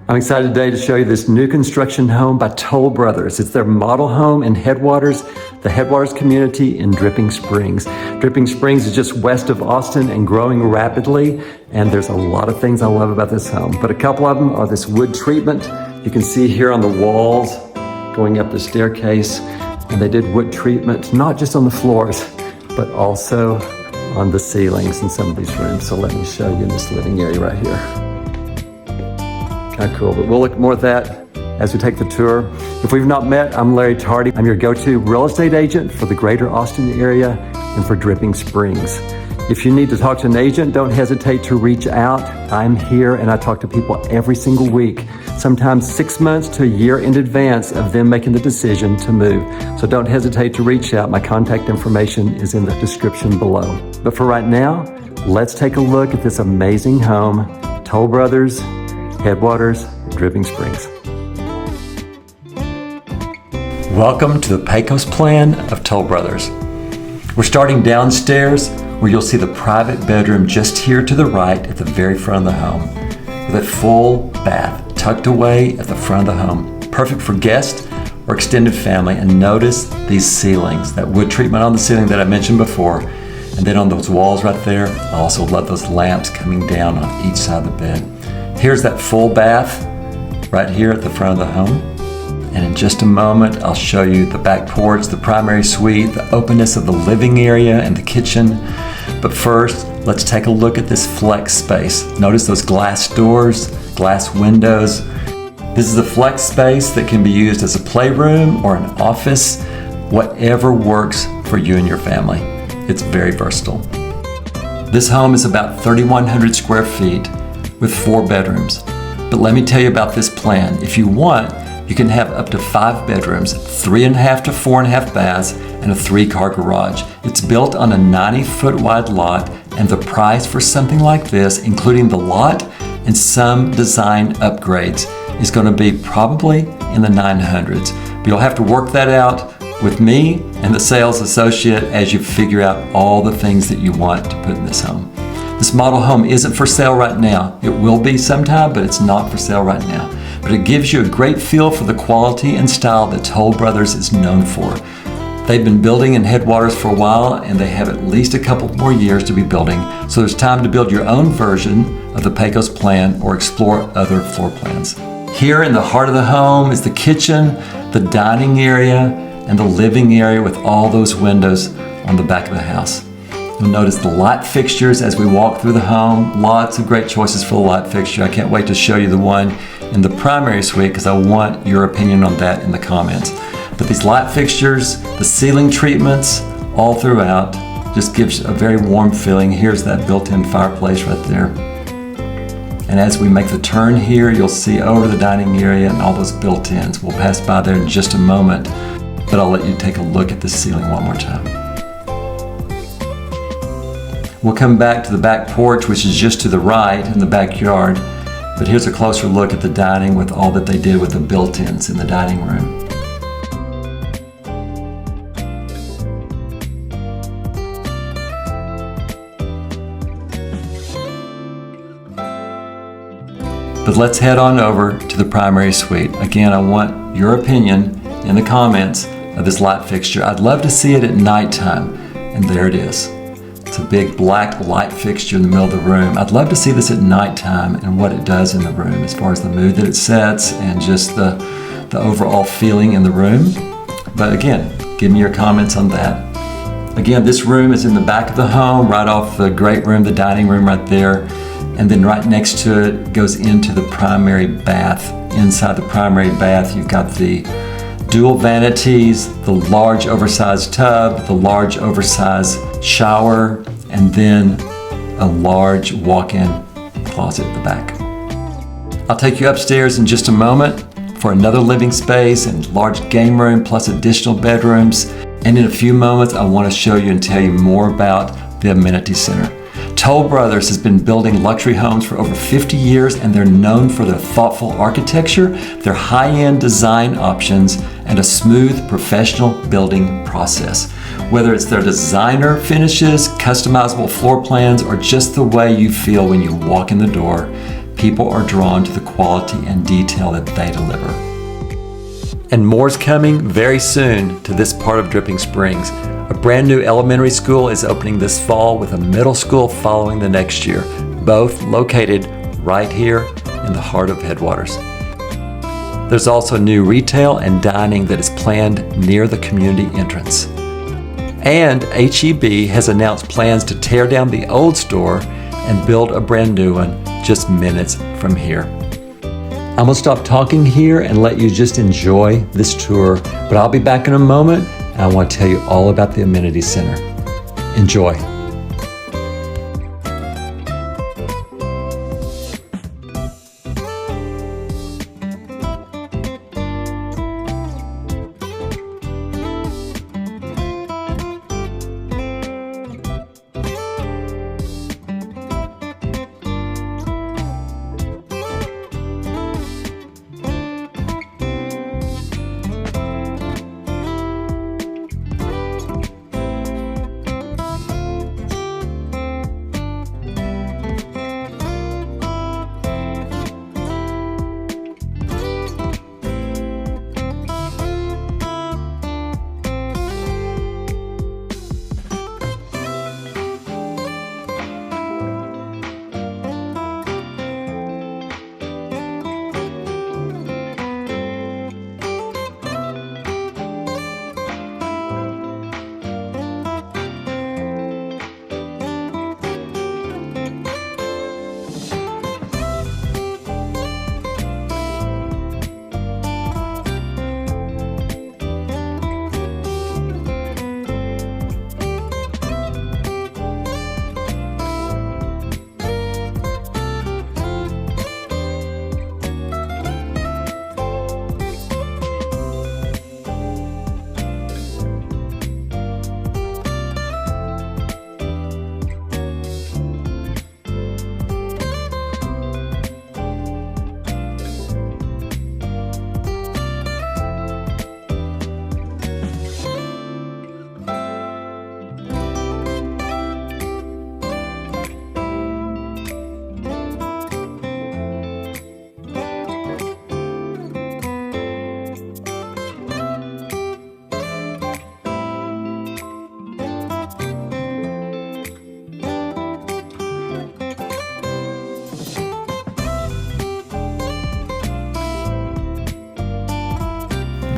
I'm excited today to show you this new construction home by Toll Brothers. It's their model home in Headwaters, the Headwaters community in Dripping Springs. Dripping Springs is just west of Austin and growing rapidly, and there's a lot of things I love about this home. But a couple of them are this wood treatment. You can see here on the walls, going up the staircase, and they did wood treatment, not just on the floors, but also on the ceilings in some of these rooms. So let me show you in this living area right here. Kind of cool, but we'll look more at that as we take the tour. If we've not met, I'm Larry Tardy. I'm your go-to real estate agent for the greater Austin area and for Dripping Springs. If you need to talk to an agent, don't hesitate to reach out. I'm here and I talk to people every single week, sometimes 6 months to a year in advance of them making the decision to move. So don't hesitate to reach out. My contact information is in the description below. But for right now, let's take a look at this amazing home, Toll Brothers, Headwaters, Dripping Springs. Welcome to the Pecos Plan of Toll Brothers. We're starting downstairs where you'll see the private bedroom just here to the right at the very front of the home, with a full bath tucked away at the front of the home. Perfect for guests or extended family. And notice these ceilings, that wood treatment on the ceiling that I mentioned before. And then on those walls right there, I also love those lamps coming down on each side of the bed. Here's that full bath right here at the front of the home. And in just a moment, I'll show you the back porch, the primary suite, the openness of the living area and the kitchen. But first, let's take a look at this flex space. Notice those glass doors, glass windows. This is a flex space that can be used as a playroom or an office, whatever works for you and your family. It's very versatile. This home is about 3,100 square feet with 4 bedrooms. But let me tell you about this plan. If you want, you can have up to 5 bedrooms, 3.5 to 4.5 baths, and a 3-car garage. It's built on a 90-foot wide lot, and the price for something like this, including the lot and some design upgrades, is gonna be probably in the 900s. But you'll have to work that out with me and the sales associate as you figure out all the things that you want to put in this home. This model home isn't for sale right now. It will be sometime, but it's not for sale right now. But it gives you a great feel for the quality and style that Toll Brothers is known for. They've been building in Headwaters for a while, and they have at least a couple more years to be building. So there's time to build your own version of the Pecos Plan or explore other floor plans. Here in the heart of the home is the kitchen, the dining area, and the living area with all those windows on the back of the house. You'll notice the light fixtures as we walk through the home. Lots of great choices for the light fixture. I can't wait to show you the one in the primary suite because I want your opinion on that in the comments. But these light fixtures, the ceiling treatments all throughout just gives a very warm feeling. Here's that built-in fireplace right there. And as we make the turn here, you'll see over the dining area and all those built-ins. We'll pass by there in just a moment, but I'll let you take a look at the ceiling one more time. We'll come back to the back porch, which is just to the right in the backyard. But here's a closer look at the dining with all that they did with the built-ins in the dining room. But let's head on over to the primary suite. Again, I want your opinion in the comments of this light fixture. I'd love to see it at nighttime, and there it is. It's a big black light fixture in the middle of the room. I'd love to see this at nighttime and what it does in the room as far as the mood that it sets and just the overall feeling in the room. But again, give me your comments on that. Again, this room is in the back of the home, right off the great room, the dining room right there. And then right next to it goes into the primary bath. Inside the primary bath, you've got the dual vanities, the large oversized tub, the large oversized shower, and then a large walk-in closet at the back. I'll take you upstairs in just a moment for another living space and large game room plus additional bedrooms. And in a few moments, I want to show you and tell you more about the Amenity Center. Toll Brothers has been building luxury homes for over 50 years, and they're known for their thoughtful architecture, their high-end design options, and a smooth, professional building process. Whether it's their designer finishes, customizable floor plans, or just the way you feel when you walk in the door, people are drawn to the quality and detail that they deliver. And more's coming very soon to this part of Dripping Springs. A brand new elementary school is opening this fall with a middle school following the next year, both located right here in the heart of Headwaters. There's also new retail and dining that is planned near the community entrance. And HEB has announced plans to tear down the old store and build a brand new one just minutes from here. I'm gonna stop talking here and let you just enjoy this tour, but I'll be back in a moment and I want to tell you all about the Amenity Center. Enjoy.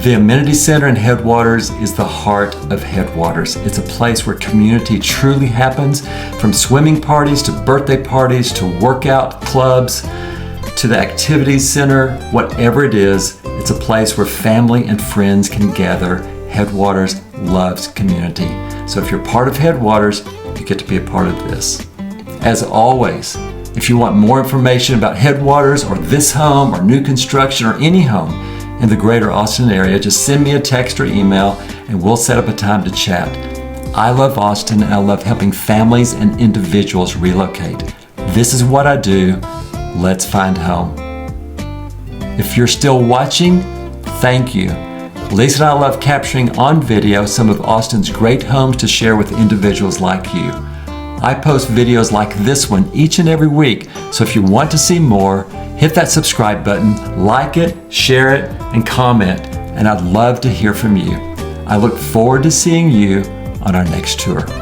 The Amenity Center in Headwaters is the heart of Headwaters. It's a place where community truly happens, from swimming parties to birthday parties to workout clubs to the activities center. Whatever it is, it's a place where family and friends can gather. Headwaters loves community. So if you're part of Headwaters, you get to be a part of this. As always, if you want more information about Headwaters or this home or new construction or any home in the greater Austin area, just send me a text or email and we'll set up a time to chat. I love Austin and I love helping families and individuals relocate. This is what I do. Let's find home. If you're still watching, thank you. Lisa and I love capturing on video some of Austin's great homes to share with individuals like you. I post videos like this one each and every week, so if you want to see more, hit that subscribe button, like it, share it, and comment, and I'd love to hear from you. I look forward to seeing you on our next tour.